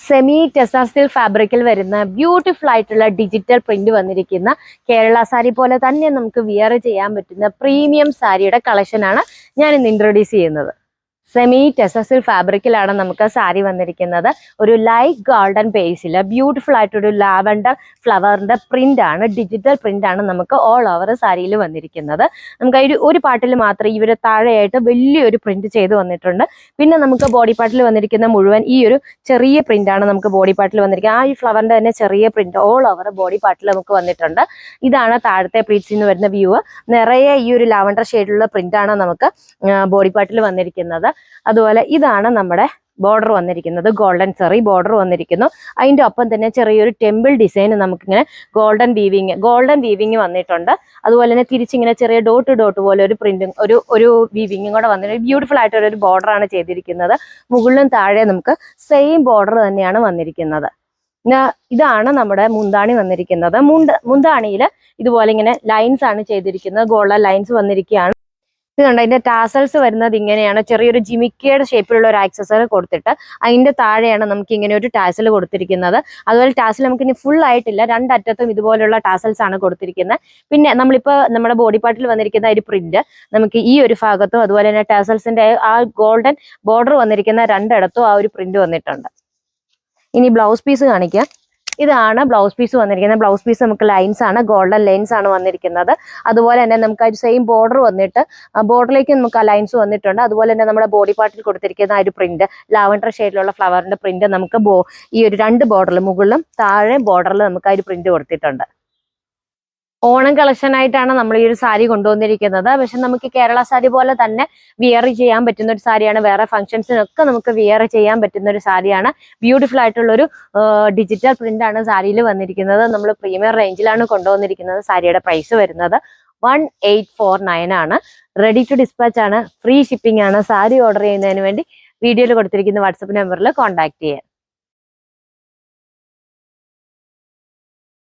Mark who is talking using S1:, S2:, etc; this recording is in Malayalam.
S1: സെമി ടെസർ സിൽക്ക് ഫാബ്രിക്കിൽ വരുന്ന ബ്യൂട്ടിഫുൾ ആയിട്ടുള്ള ഡിജിറ്റൽ പ്രിന്റ് വന്നിരിക്കുന്ന കേരള സാരി പോലെ തന്നെ നമുക്ക് വിയർ ചെയ്യാൻ പറ്റുന്ന പ്രീമിയം സാരിയുടെ കളക്ഷനാണ് ഞാൻ ഇന്ന് ഇൻട്രൊഡ്യൂസ് ചെയ്യുന്നത്. സെമി ടെസർ സിൽക്ക് ഫാബ്രിക്കിലാണ് നമുക്ക് സാരി വന്നിരിക്കുന്നത്. ഒരു ലൈറ്റ് ഗോൾഡൻ ബേസിൽ ബ്യൂട്ടിഫുൾ ആയിട്ടൊരു ലാവൻഡർ ഫ്ലവറിന്റെ പ്രിന്റ് ആണ്, ഡിജിറ്റൽ പ്രിന്റ് ആണ് നമുക്ക് ഓൾ ഓവർ സാരിയിൽ വന്നിരിക്കുന്നത്. നമുക്ക് ഒരു പാട്ടിൽ മാത്രം ഇവര് താഴെയായിട്ട് വലിയൊരു പ്രിന്റ് ചെയ്ത് വന്നിട്ടുണ്ട്. പിന്നെ നമുക്ക് ബോഡി പാർട്ടിൽ വന്നിരിക്കുന്ന മുഴുവൻ ഈ ഒരു ചെറിയ പ്രിന്റ് ആണ് നമുക്ക് ബോഡി പാർട്ടിൽ വന്നിരിക്കുന്നത്. ആ ഈ ഫ്ലവറിന്റെ തന്നെ ചെറിയ പ്രിന്റ് ഓൾ ഓവർ ബോഡി പാർട്ടിൽ നമുക്ക് വന്നിട്ടുണ്ട്. ഇതാണ് താഴത്തെ പ്ലീറ്റ്സിൽ നിന്ന് വരുന്ന വ്യൂ. നിറയെ ഈ ഒരു ലാവൻഡർ ഷെയ്ഡിലുള്ള പ്രിന്റ് ആണ് നമുക്ക് ബോഡി പാർട്ടിൽ വന്നിരിക്കുന്നത്. അതുപോലെ ഇതാണ് നമ്മുടെ ബോർഡർ വന്നിരിക്കുന്നത്. ഗോൾഡൻ സെറി ബോർഡർ വന്നിരിക്കുന്നു. അതിൻ്റെ ഒപ്പം തന്നെ ചെറിയൊരു ടെമ്പിൾ ഡിസൈൻ നമുക്കിങ്ങനെ ഗോൾഡൻ വീവിങ് വന്നിട്ടുണ്ട്. അതുപോലെ തന്നെ തിരിച്ചിങ്ങനെ ചെറിയ ഡോട്ട് പോലെ ഒരു പ്രിന്റും ഒരു വീവിങ്ങും കൂടെ വന്നിട്ട് ബ്യൂട്ടിഫുൾ ആയിട്ടൊരു ബോർഡറാണ് ചെയ്തിരിക്കുന്നത്. മുകളിലും താഴെ നമുക്ക് സെയിം ബോർഡർ തന്നെയാണ് വന്നിരിക്കുന്നത്. ഇതാണ് നമ്മുടെ മുന്താണി വന്നിരിക്കുന്നത്. മുന്താണിയിൽ ഇതുപോലെ ഇങ്ങനെ ലൈൻസ് ആണ് ചെയ്തിരിക്കുന്നത്. ഗോൾഡൻ ലൈൻസ് വന്നിരിക്കുകയാണ്. ഇതുണ്ട്, അതിന്റെ ടാസൽസ് വരുന്നത് ഇങ്ങനെയാണ്. ചെറിയൊരു ജിമിക്കയുടെ ഷേപ്പിലുള്ള ഒരു ആക്സസറി കൊടുത്തിട്ട് അതിന്റെ താഴെയാണ് നമുക്ക് ഇങ്ങനെ ഒരു ടാസൽ കൊടുത്തിരിക്കുന്നത്. അതുപോലെ ടാസൽ നമുക്ക് ഇനി ഫുൾ ആയിട്ടില്ല, രണ്ടറ്റത്തും ഇതുപോലുള്ള ടാസൽസ് ആണ് കൊടുത്തിരിക്കുന്നത്. പിന്നെ നമ്മളിപ്പോൾ നമ്മുടെ ബോഡി പാർട്ടിൽ വന്നിരിക്കുന്ന ഒരു പ്രിന്റ് നമുക്ക് ഈ ഒരു ഭാഗത്തും അതുപോലെ തന്നെ ടാസൽസിന്റെ ആ ഗോൾഡൻ ബോർഡർ വന്നിരിക്കുന്ന രണ്ടിടത്തും ആ ഒരു പ്രിന്റ് വന്നിട്ടുണ്ട്. ഇനി ബ്ലൗസ് പീസ് കാണിക്കാം. ഇതാണ് ബ്ലൗസ് പീസ് വന്നിരിക്കുന്നത്. ബ്ലൗസ് പീസ് നമുക്ക് ലൈൻസ് ആണ്, ഗോൾഡൻ ലൈൻസ് ആണ് വന്നിരിക്കുന്നത്. അതുപോലെ തന്നെ നമുക്ക് ആ സെയിം ബോർഡർ വന്നിട്ട് ബോർഡറിലേക്ക് നമുക്ക് ആ ലൈൻസ് വന്നിട്ടുണ്ട്. അതുപോലെ തന്നെ നമ്മുടെ ബോഡി പാർട്ടിൽ കൊടുത്തിരിക്കുന്ന ആ ഒരു പ്രിന്റ് ലാവൻഡർ ഷെയ്ഡിലുള്ള ഫ്ലവറിന്റെ പ്രിന്റ് നമുക്ക് ഈ ഒരു രണ്ട് ബോർഡറിൽ മുകളിലും താഴെ ബോർഡറിൽ നമുക്ക് ആ ഒരു പ്രിന്റ് കൊടുത്തിട്ടുണ്ട്. ഓണം കളക്ഷൻ ആയിട്ടാണ് നമ്മൾ ഈ ഒരു സാരി കൊണ്ടുവന്നിരിക്കുന്നത്. പക്ഷെ നമുക്ക് കേരള സാരി പോലെ തന്നെ വിയർ ചെയ്യാൻ പറ്റുന്ന ഒരു സാരിയാണ്. വേറെ ഫംഗ്ഷൻസിനൊക്കെ നമുക്ക് വിയർ ചെയ്യാൻ പറ്റുന്ന ഒരു സാരിയാണ്. ബ്യൂട്ടിഫുൾ ആയിട്ടുള്ള ഒരു ഡിജിറ്റൽ പ്രിന്റ് ആണ് സാരിയിൽ വന്നിരിക്കുന്നത്. നമ്മൾ പ്രീമിയം റേഞ്ചിലാണ് കൊണ്ടുവന്നിരിക്കുന്നത്. സാരിയുടെ പ്രൈസ് വരുന്നത് 1849 ആണ്. റെഡി ടു ഡിസ്പാച്ച് ആണ്, ഫ്രീ ഷിപ്പിംഗ് ആണ്. സാരി ഓർഡർ ചെയ്യുന്നതിന് വേണ്ടി വീഡിയോയിൽ കൊടുത്തിരിക്കുന്ന വാട്സപ്പ് നമ്പറിൽ കോൺടാക്ട് ചെയ്യാം.